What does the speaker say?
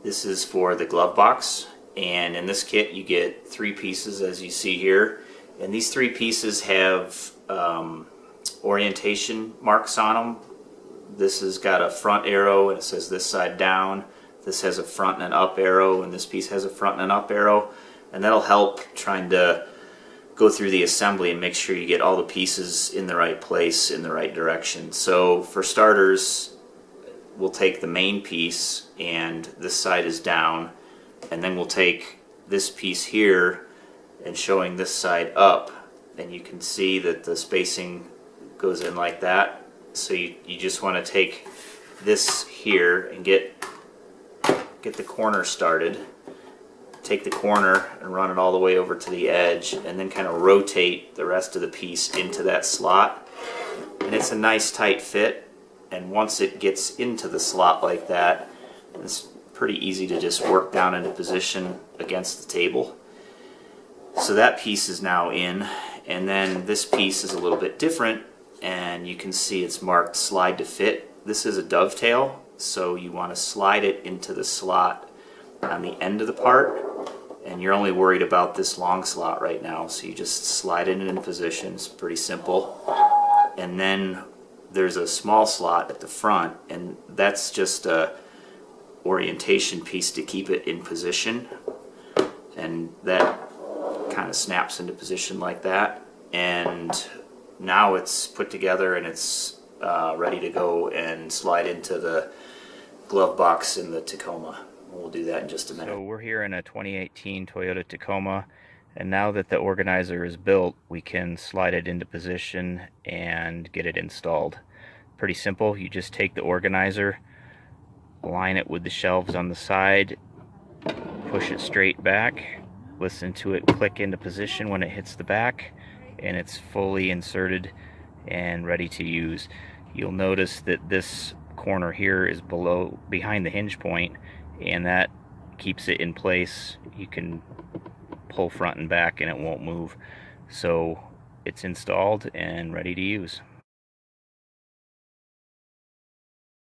This is for the glove box, and in this kit you get 3 pieces as you see here, and these 3 pieces have orientation marks on them. This has got a front arrow and it says this side down. This has a front and an up arrow, and this piece has a front and an up arrow, and that'll help trying to go through the assembly and make sure you get all the pieces in the right place in the right direction. So for starters, we'll take the main piece, and this side is down, and then we'll take this piece here and showing this side up, and you can see that the spacing goes in like that. So you just want to take this here and get the corner started, take the corner and run it all the way over to the edge, and then kind of rotate the rest of the piece into that slot, and it's a nice tight fit. And once it gets into the slot like that, it's pretty easy to just work down into position against the table. So that piece is now in, and then this piece is a little bit different, and you can see it's marked slide to fit. This is a dovetail, so you want to slide it into the slot on the end of the part, and you're only worried about this long slot right now, so you just slide it in position. It's pretty simple. And then there's a small slot at the front, and that's just a orientation piece to keep it in position, and that kind of snaps into position like that, and now it's put together and it's ready to go and slide into the glove box in the Tacoma. We'll do that in just a minute. So we're here in a 2018 Toyota Tacoma, and now that the organizer is built, we can slide it into position and get it installed. Pretty simple. You just take the organizer, align it with the shelves on the side, push it straight back, listen to it click into position when it hits the back, and it's fully inserted and ready to use. You'll notice that this corner here is behind the hinge point, and that keeps it in place. You can pull front and back and it won't move. So it's installed and ready to use.